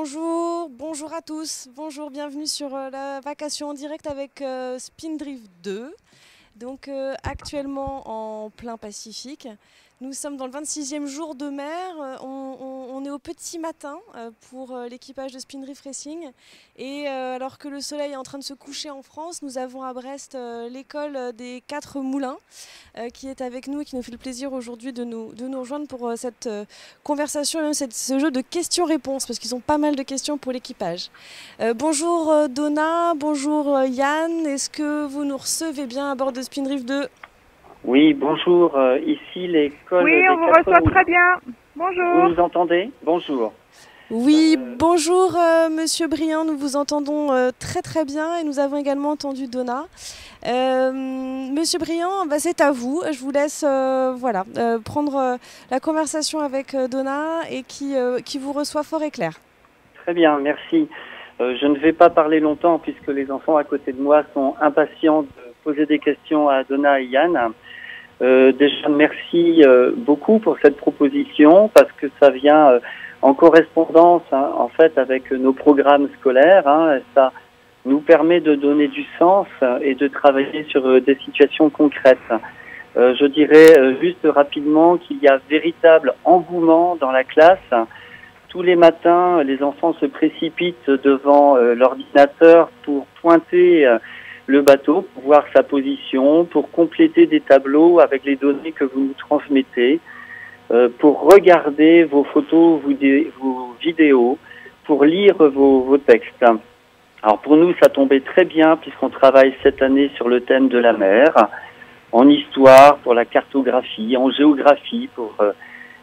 Bonjour à tous, bonjour, bienvenue sur la vacation en direct avec Spindrift 2, donc actuellement en plein Pacifique. Nous sommes dans le 26e jour de mer, on est au petit matin pour l'équipage de Spindrift Racing et alors que le soleil est en train de se coucher en France, nous avons à Brest l'école des 4 moulins qui est avec nous et qui nous fait le plaisir aujourd'hui de nous rejoindre pour cette conversation et même ce jeu de questions-réponses parce qu'ils ont pas mal de questions pour l'équipage. Bonjour Donna, bonjour Yann, est-ce que vous nous recevez bien à bord de Spindrift 2? Oui, bonjour, ici l'école des 4 moulins. Oui, on vous reçoit très bien. Bonjour. Vous nous entendez? Bonjour. Oui, bonjour Monsieur Briand, nous vous entendons très très bien et nous avons également entendu Donna. Monsieur Briand, c'est à vous. Je vous laisse prendre la conversation avec Donna et qui vous reçoit fort et clair. Très bien, merci. Je ne vais pas parler longtemps puisque les enfants à côté de moi sont impatients de poser des questions à Donna et Yann. Déjà, merci beaucoup pour cette proposition parce que ça vient en correspondance en fait avec nos programmes scolaires. Ça nous permet de donner du sens et de travailler sur des situations concrètes. Je dirais juste rapidement qu'il y a véritable engouement dans la classe. Tous les matins, les enfants se précipitent devant l'ordinateur pour pointer le bateau, pour voir sa position, pour compléter des tableaux avec les données que vous nous transmettez, pour regarder vos photos, vos vidéos, pour lire vos textes. Alors pour nous, ça tombait très bien puisqu'on travaille cette année sur le thème de la mer, en histoire pour la cartographie, en géographie pour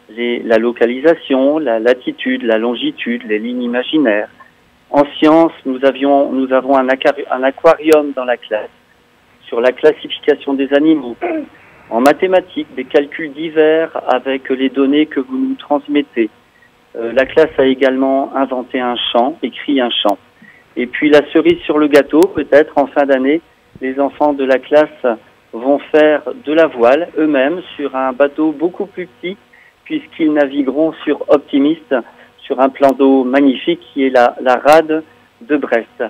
la localisation, la latitude, la longitude, les lignes imaginaires. En sciences, nous avons un aquarium dans la classe sur la classification des animaux. En mathématiques, des calculs divers avec les données que vous nous transmettez. La classe a également inventé un chant, écrit un chant. Et puis la cerise sur le gâteau, peut-être en fin d'année, les enfants de la classe vont faire de la voile eux-mêmes sur un bateau beaucoup plus petit puisqu'ils navigueront sur Optimiste, sur un plan d'eau magnifique qui est la rade de Brest.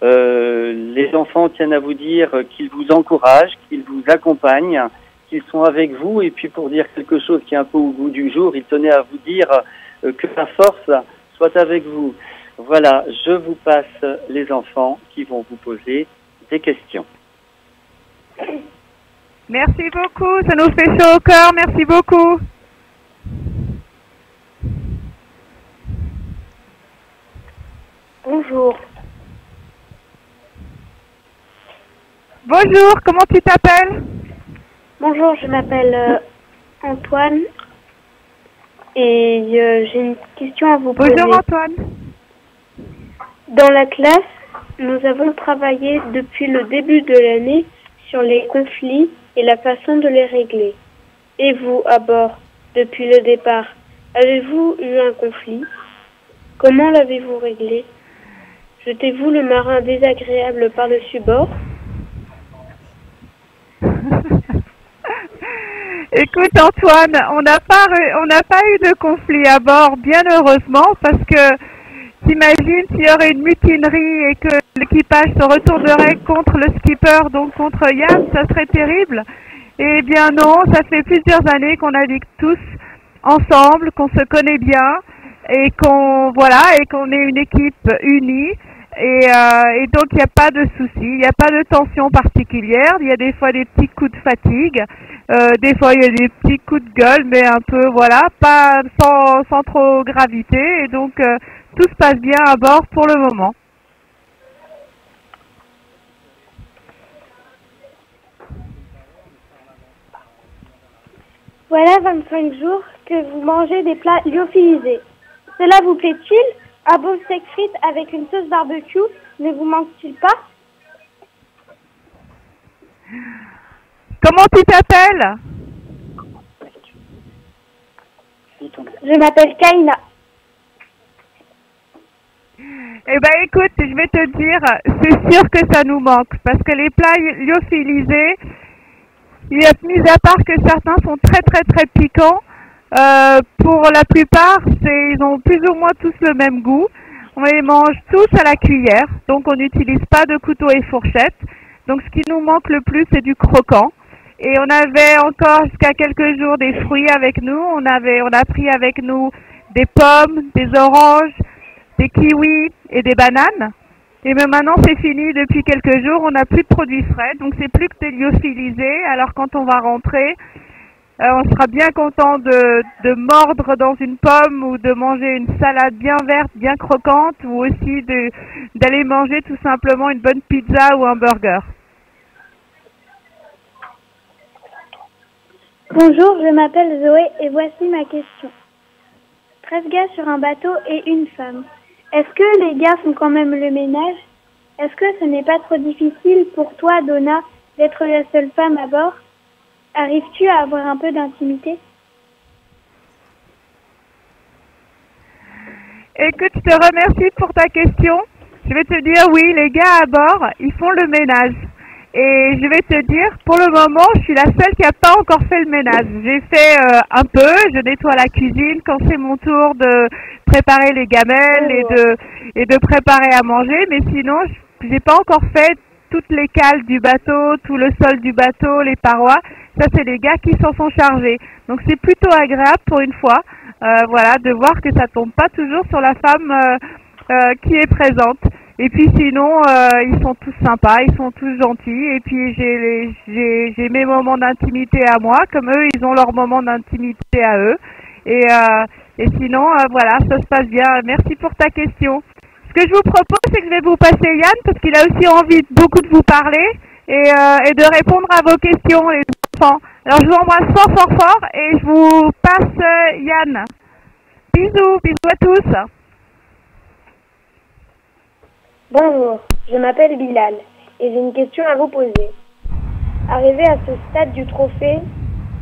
Les enfants tiennent à vous dire qu'ils vous encouragent, qu'ils vous accompagnent, qu'ils sont avec vous. Et puis pour dire quelque chose qui est un peu au goût du jour, ils tenaient à vous dire que la force soit avec vous. Voilà, je vous passe les enfants qui vont vous poser des questions. Merci beaucoup, ça nous fait chaud au cœur, merci beaucoup. Bonjour. Bonjour, comment tu t'appelles? Bonjour, je m'appelle Antoine et j'ai une question à vous poser. Bonjour Antoine. Dans la classe, nous avons travaillé depuis le début de l'année sur les conflits et la façon de les régler. Et vous, à bord, depuis le départ, avez-vous eu un conflit? Comment l'avez-vous réglé? Jetez-vous le marin désagréable par-dessus bord? Écoute Antoine, on n'a pas eu de conflit à bord, bien heureusement, parce que t'imagines s'il y aurait une mutinerie et que l'équipage se retournerait contre le skipper, donc contre Yann, ça serait terrible. Eh bien non, ça fait plusieurs années qu'on navigue tous ensemble, qu'on se connaît bien et qu'on est une équipe unie. Et donc il n'y a pas de souci, il n'y a pas de tension particulière. Il y a des fois des petits coups de fatigue, des fois il y a des petits coups de gueule, mais un peu pas sans trop gravité. Et donc tout se passe bien à bord pour le moment. Voilà 25 jours que vous mangez des plats lyophilisés. Cela vous plaît-il? Un beau steak frites avec une sauce barbecue ne vous manque-t-il pas? Comment tu t'appelles? Je m'appelle Kaina. Eh ben écoute, je vais te dire, c'est sûr que ça nous manque, parce que les plats lyophilisés, mis à part que certains sont très très très piquants, pour la plupart, ils ont plus ou moins tous le même goût. on les mange tous à la cuillère, donc on n'utilise pas de couteau et fourchette. Donc ce qui nous manque le plus, c'est du croquant. Et on avait encore jusqu'à quelques jours des fruits avec nous. On a pris avec nous des pommes, des oranges, des kiwis et des bananes. Et mais maintenant c'est fini depuis quelques jours, on n'a plus de produits frais, donc c'est plus que des lyophilisés. Alors quand on va rentrer, on sera bien content de mordre dans une pomme ou de manger une salade bien verte, bien croquante, ou aussi d'aller manger tout simplement une bonne pizza ou un burger. Bonjour, je m'appelle Zoé et voici ma question. 13 gars sur un bateau et une femme. Est-ce que les gars font quand même le ménage? Est-ce que ce n'est pas trop difficile pour toi, Donna, d'être la seule femme à bord? Arrives-tu à avoir un peu d'intimité? Écoute, je te remercie pour ta question. Je vais te dire oui, les gars à bord, ils font le ménage. Et je vais te dire, pour le moment, je suis la seule qui n'a pas encore fait le ménage. J'ai fait un peu, je nettoie la cuisine quand c'est mon tour de préparer les gamelles et de préparer à manger. Mais sinon, j'ai pas encore fait toutes les cales du bateau, tout le sol du bateau, les parois. Ça, c'est les gars qui s'en sont chargés. Donc c'est plutôt agréable pour une fois, voilà, de voir que ça tombe pas toujours sur la femme qui est présente. Et puis sinon, ils sont tous sympas, ils sont tous gentils. Et puis j'ai mes moments d'intimité à moi, comme eux, ils ont leurs moments d'intimité à eux. Et sinon, voilà, ça se passe bien. Merci pour ta question. Ce que je vous propose, c'est que je vais vous passer Yann, parce qu'il a aussi envie beaucoup de vous parler et de répondre à vos questions, les enfants. Alors je vous embrasse fort, fort, fort, et je vous passe Yann. Bisous, bisous à tous. Bonjour, je m'appelle Bilal et j'ai une question à vous poser. Arrivé à ce stade du trophée,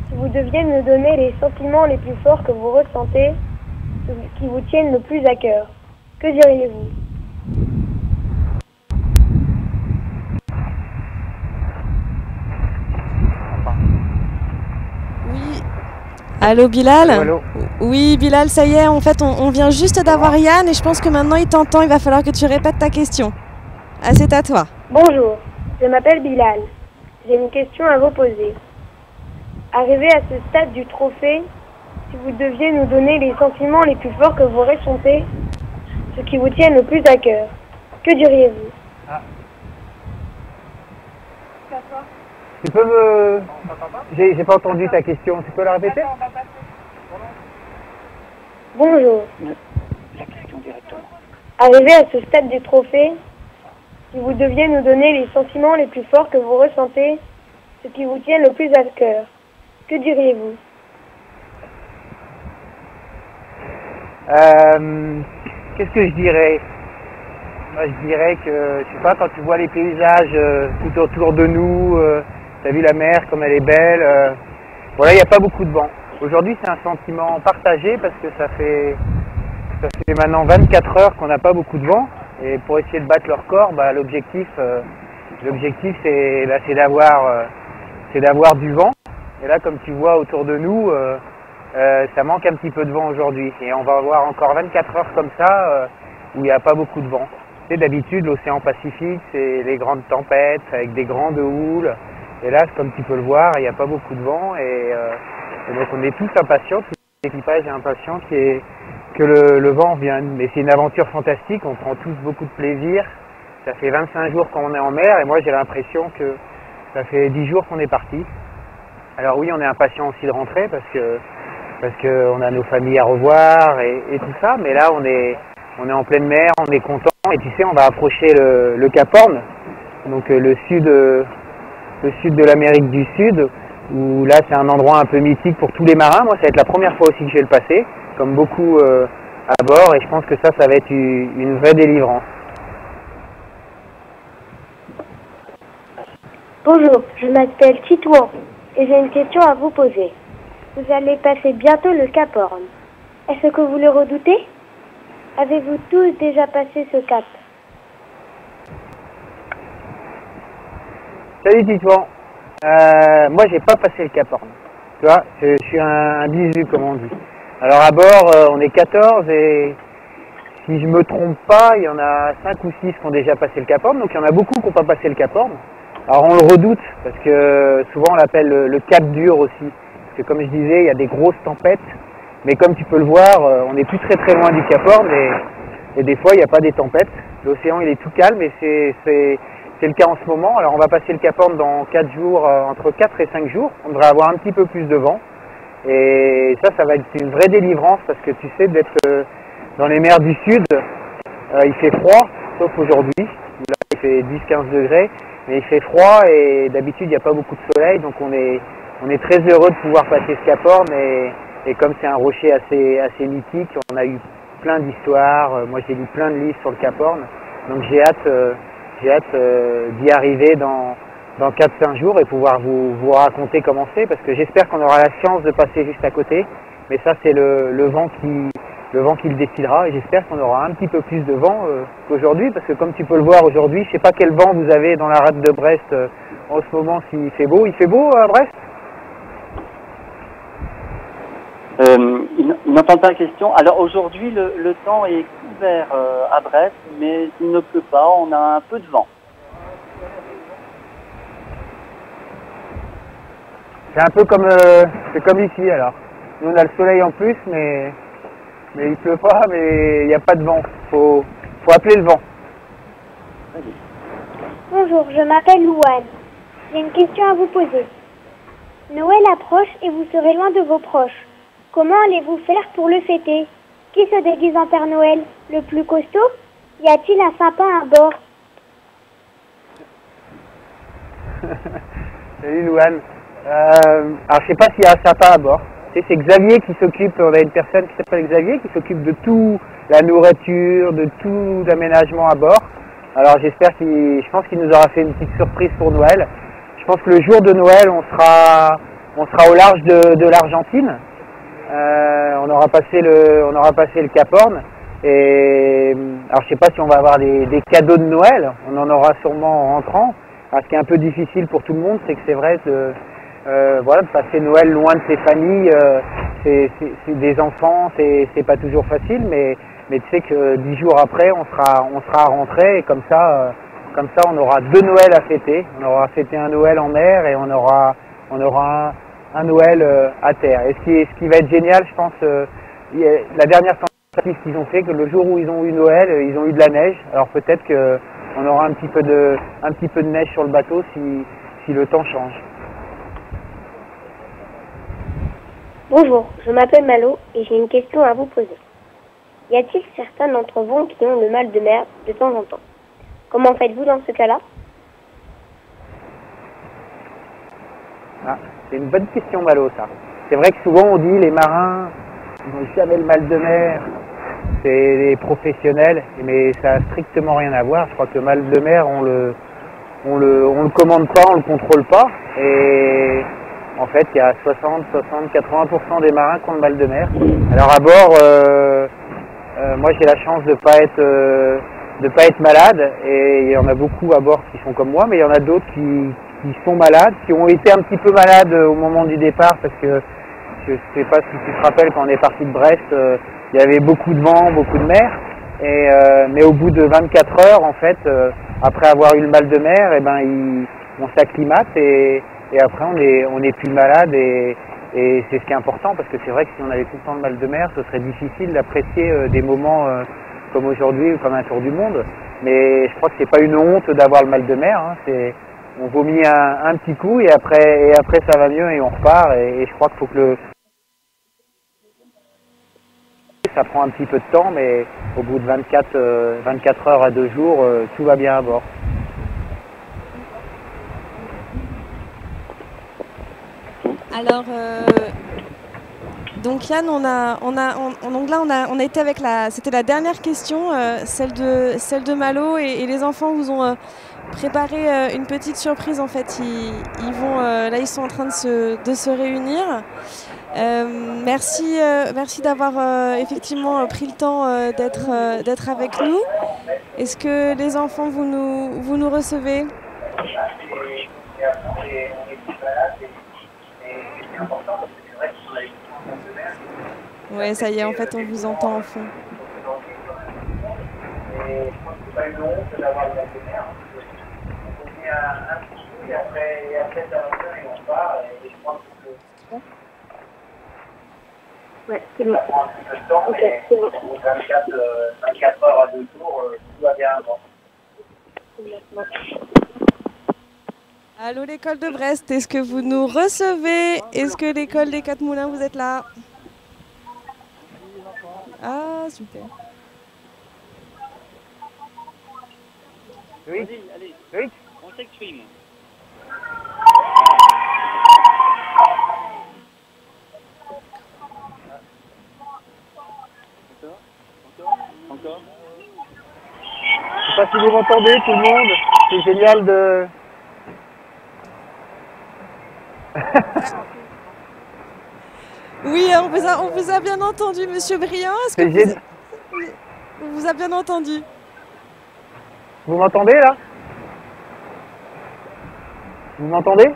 si vous deviez me donner les sentiments les plus forts que vous ressentez, ceux qui vous tiennent le plus à cœur, que diriez-vous? Oui. Allô Bilal? Allô. Oui Bilal, ça y est, en fait on vient juste d'avoir Yann et je pense que maintenant il t'entend, il va falloir que tu répètes ta question. Ah, c'est à toi. Bonjour, je m'appelle Bilal. J'ai une question à vous poser. Arrivé à ce stade du trophée, si vous deviez nous donner les sentiments les plus forts que vous ressentez, ceux qui vous tiennent le plus à cœur, que diriez-vous? Tu peux me... J'ai pas entendu ta question, tu peux la répéter? Bonjour. La question directement. Arrivé à ce stade du trophée, si vous deviez nous donner les sentiments les plus forts que vous ressentez, ceux qui vous tiennent le plus à cœur, que diriez-vous? Qu'est-ce que je dirais? Moi, je dirais que, je sais pas, quand tu vois les paysages tout autour de nous, tu as vu la mer comme elle est belle, voilà, il n'y a pas beaucoup de vent. Aujourd'hui, c'est un sentiment partagé parce que ça fait maintenant 24 heures qu'on n'a pas beaucoup de vent. Et pour essayer de battre leur corps, bah, l'objectif c'est d'avoir du vent. Et là, comme tu vois autour de nous, ça manque un petit peu de vent aujourd'hui. Et on va avoir encore 24 heures comme ça où il n'y a pas beaucoup de vent. Tu sais, d'habitude, l'océan Pacifique, c'est les grandes tempêtes avec des grandes houles. Et là, comme tu peux le voir, il n'y a pas beaucoup de vent. Et donc, on est tous impatients, tout l'équipage est impatient que le vent vienne. Mais c'est une aventure fantastique, on prend tous beaucoup de plaisir. Ça fait 25 jours qu'on est en mer et moi j'ai l'impression que ça fait 10 jours qu'on est parti. Alors oui, on est impatient aussi de rentrer parce que on a nos familles à revoir et tout ça, mais là on est en pleine mer, on est content et tu sais, on va approcher le Cap Horn, donc le sud de l'Amérique du Sud, où là c'est un endroit un peu mythique pour tous les marins. Moi ça va être la première fois aussi que je vais le passer, comme beaucoup à bord, et je pense que ça va être une vraie délivrance. Bonjour, je m'appelle Titouan et j'ai une question à vous poser. Vous allez passer bientôt le Cap Horn. Est-ce que vous le redoutez? Avez-vous tous déjà passé ce cap? Salut Titouan. Moi j'ai pas passé le Cap Horn. Tu vois, je suis un bisu comme on dit. Alors à bord on est 14 et si je me trompe pas, il y en a 5 ou 6 qui ont déjà passé le Cap Horn, donc il y en a beaucoup qui n'ont pas passé le Cap Horn. Alors on le redoute, parce que souvent on l'appelle le Cap dur aussi. Parce que comme je disais, il y a des grosses tempêtes, mais comme tu peux le voir, on n'est plus très très loin du Cap Horn, et des fois il n'y a pas des tempêtes. L'océan il est tout calme, et c'est le cas en ce moment. Alors on va passer le Cap Horn dans 4 jours, entre 4 et 5 jours. On devrait avoir un petit peu plus de vent. Et ça va être une vraie délivrance, parce que tu sais, d'être dans les mers du sud, il fait froid, sauf aujourd'hui. Là il fait 10-15 degrés. Mais il fait froid et d'habitude il n'y a pas beaucoup de soleil, donc on est très heureux de pouvoir passer ce Cap Horn, et comme c'est un rocher assez mythique, on a eu plein d'histoires. Moi j'ai lu plein de livres sur le Cap Horn, donc j'ai hâte d'y arriver dans 4-5 jours et pouvoir vous raconter comment c'est, parce que j'espère qu'on aura la chance de passer juste à côté, mais ça c'est le vent qui le décidera, et j'espère qu'on aura un petit peu plus de vent qu'aujourd'hui, parce que comme tu peux le voir aujourd'hui, je sais pas quel vent vous avez dans la rade de Brest en ce moment, s'il fait beau. Il fait beau à Brest? Il n'entend pas la question. Alors aujourd'hui, le temps est couvert à Brest, mais il ne pleut pas, on a un peu de vent. C'est un peu comme ici alors. Nous on a le soleil en plus, mais il pleut pas, mais il n'y a pas de vent. Faut appeler le vent. Bonjour, je m'appelle Louane. J'ai une question à vous poser. Noël approche et vous serez loin de vos proches. Comment allez-vous faire pour le fêter? Qui se déguise en Père Noël? Le plus costaud? Y a-t-il un sapin à bord? Salut Louane. Alors je sais pas s'il y a un sapin à bord. C'est Xavier qui s'occupe, on a une personne qui s'appelle Xavier qui s'occupe de tout, la nourriture, de tout l'aménagement à bord. Alors je pense qu'il nous aura fait une petite surprise pour Noël. Je pense que le jour de Noël, on sera au large de l'Argentine. On aura passé le Cap Horn. Et alors je sais pas si on va avoir des cadeaux de Noël. On en aura sûrement en rentrant. Alors, ce qui est un peu difficile pour tout le monde, c'est que c'est vrai de passer Noël loin de ses familles, c'est des enfants, c'est pas toujours facile, mais tu sais que 10 jours après, on sera rentré, et comme ça, on aura 2 Noëls à fêter. On aura fêté un Noël en mer, et on aura un Noël à terre. Et ce qui va être génial, je pense, la dernière tentative qu'ils ont fait, que le jour où ils ont eu Noël, ils ont eu de la neige. Alors peut-être qu'on aura un petit peu de neige sur le bateau si le temps change. Bonjour, je m'appelle Malo et j'ai une question à vous poser. Y a-t-il certains d'entre vous qui ont le mal de mer de temps en temps? Comment faites-vous dans ce cas-là? Ah, c'est une bonne question, Malo, ça. C'est vrai que souvent on dit les marins n'ont jamais le mal de mer, c'est les professionnels, mais ça n'a strictement rien à voir. Je crois que le mal de mer, on le commande pas, on le contrôle pas, et en fait, il y a 60, 80% des marins qui ont le mal de mer. Alors à bord, moi j'ai la chance de pas être malade, et il y en a beaucoup à bord qui sont comme moi, mais il y en a d'autres qui sont malades, qui ont été un petit peu malades au moment du départ, parce que je sais pas si tu te rappelles, quand on est parti de Brest, il y avait beaucoup de vent, beaucoup de mer, mais au bout de 24 heures, en fait, après avoir eu le mal de mer, on s'acclimate, et après on est plus malade, et c'est ce qui est important, parce que c'est vrai que si on avait tout le temps le mal de mer, ce serait difficile d'apprécier des moments comme aujourd'hui ou comme un tour du monde. Mais je crois que c'est pas une honte d'avoir le mal de mer, hein. On vomit un petit coup, et après ça va mieux et on repart, et je crois qu'il faut que ça prend un petit peu de temps, mais au bout de 24 heures à 2 jours, tout va bien à bord. Alors, donc Yann, on a été avec c'était la dernière question, celle de Malo, et les enfants vous ont préparé une petite surprise en fait. Ils sont en train de se réunir. Merci d'avoir effectivement pris le temps d'être avec nous. Est-ce que les enfants vous nous recevez? Oui, ça y est, en fait, on vous entend en fond. pas une honte d'avoir de la colère. On dit un petit coup et après ça va faire et on part. Et je pense que Ouais, c'est bon. ça prend un petit peu de temps, Ok, mais c'est bon. pour 24 heures à 2 tours, tout va bien avant. Allô l'école de Brest, est-ce que vous nous recevez? Est-ce que l'école des Quatre Moulins, vous êtes là? Ah, super. Oui, allez, oui. on s'exprime. Encore. Je sais pas si vous m'entendez, tout le monde. C'est génial de... Oui, on vous a bien entendu, Monsieur Briand. Est-ce que C'est génial. on vous a bien entendu? Vous m'entendez là? Vous m'entendez?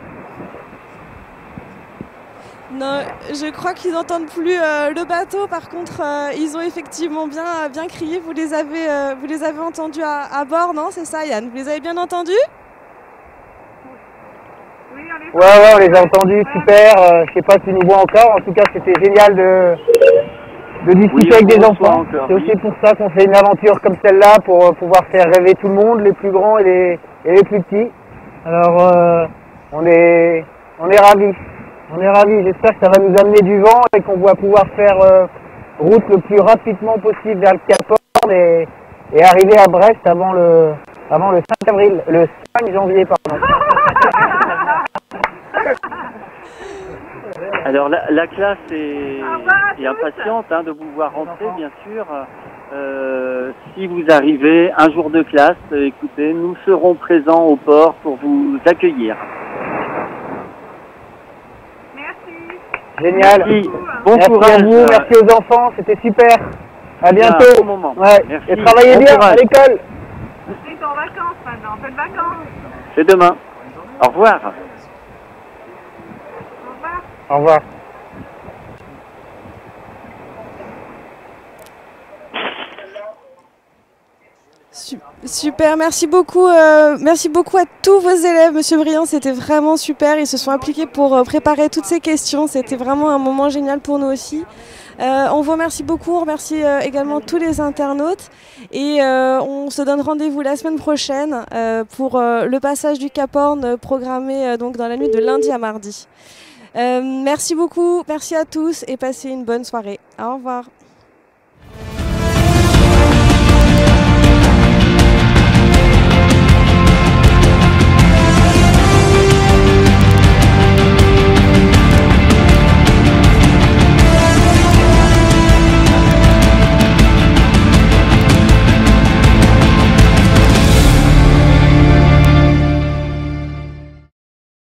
Non, je crois qu'ils n'entendent plus le bateau. Par contre, ils ont effectivement bien crié. Vous les avez entendus à bord, non? C'est ça, Yann? Vous les avez bien entendus? Ouais, on les a entendus, super. Je sais pas s'ils nous voient encore. En tout cas, c'était génial de discuter avec des enfants. C'est aussi pour ça qu'on fait une aventure comme celle-là, pour pouvoir faire rêver tout le monde, les plus grands et les plus petits. Alors, on est ravis. On est ravis. J'espère que ça va nous amener du vent et qu'on va pouvoir faire route le plus rapidement possible vers le Cap Horn et arriver à Brest avant le 5 janvier, pardon. Alors la classe est impatiente de vous voir rentrer, bien sûr. Si vous arrivez un jour de classe, écoutez, nous serons présents au port pour vous accueillir. Génial. Merci. Bon Merci courage. à vous, merci aux enfants, c'était super. À bientôt. Bon moment. Ouais. Merci. Et travaillez Bon bien courage. à l'école. C'est en vacances maintenant, faites vacances. C'est demain. Au revoir. Au revoir. Au revoir. Super, merci beaucoup à tous vos élèves, Monsieur Briand, c'était vraiment super, ils se sont impliqués pour préparer toutes ces questions, c'était vraiment un moment génial pour nous aussi. On vous remercie beaucoup, on remercie également tous les internautes et on se donne rendez-vous la semaine prochaine pour le passage du Cap Horn programmé donc dans la nuit de lundi à mardi. Merci beaucoup, merci à tous et passez une bonne soirée. Au revoir.